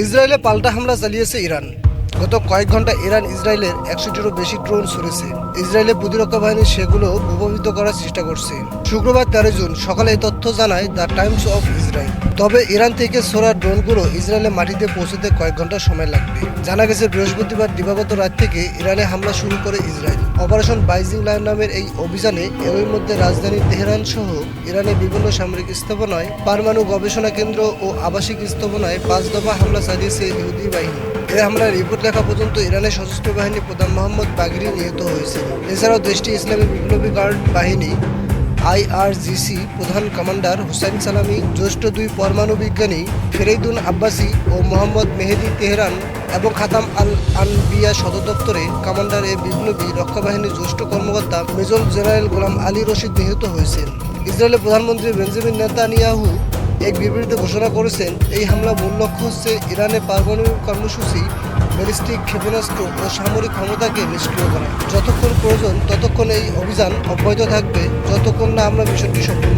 ইসরায়েলে পাল্টা হামলা চালিয়েছে ইরান। গত কয়েক ঘন্টা ইরান ইসরায়েলের 100টিরও বেশি ড্রোন ছুড়েছে। ইসরায়েলের প্রতিরক্ষা বাহিনী সেগুলো ভূপাতিত করার চেষ্টা করছে। শুক্রবার 13 জুন সকালে এই তথ্য জানায় দ্য টাইমস অফ ইসরায়েল। তবে ইরান থেকে ছোড়া ড্রোনগুলো ইসরায়েলের মাটিতে পৌঁছতে কয়েক ঘন্টা সময় লাগবে। জানা গেছে বৃহস্পতিবার দিবাগত রাত থেকে ইরানে হামলা শুরু করে ইসরায়েল। অপারেশন বাইজিং লায়ন নামের এই অভিযানে এর মধ্যে রাজধানী তেহরান সহ ইরানের বিভিন্ন সামরিক স্থাপনায়, পারমাণু গবেষণা কেন্দ্র ও আবাসিক স্থাপনায় 5 দফা হামলা চালিয়েছে ইহুদি বাহিনী। এই হামলার রিপোর্ট লেখা পর্যন্ত ইরানের সশস্ত্র বাহিনী প্রধান মোহাম্মদ বাগেরি নিহত হয়েছে। এছাড়াও দেশটির ইসলামী বিপ্লবী গার্ড বাহিনী IRGC প্রধান কমান্ডার হুসাইন সালামি, জ্যেষ্ঠ 2 পরমাণু বিজ্ঞানী ফেরেইদুন আব্বাসি ও মোহাম্মদ মেহেদি তেহরান এবং খাতাম আল আনবিয়া সদর দপ্তরে কমান্ডার এ বিপ্লবী রক্ষা বাহিনীর জ্যেষ্ঠ কর্মকর্তা মেজর জেনারেল গোলাম আলী রশিদ নিহত হয়েছেন। ইসরায়েলের প্রধানমন্ত্রী বেঞ্জামিন নেতানিয়াহু এক বিবৃতিতে ঘোষণা করেছেন, এই হামলা মূল লক্ষ্য হচ্ছে ইরানের পারমাণবিক কর্মসূচি, ব্যালিস্টিক ক্ষেপণাস্ত্র ও সামরিক ক্ষমতাকে নিষ্ক্রিয় করা। যতক্ষণ প্রয়োজন ততক্ষণ এই অভিযান অব্যাহত থাকবে, যতক্ষণ না আমরা মিশনটি সম্পূর্ণ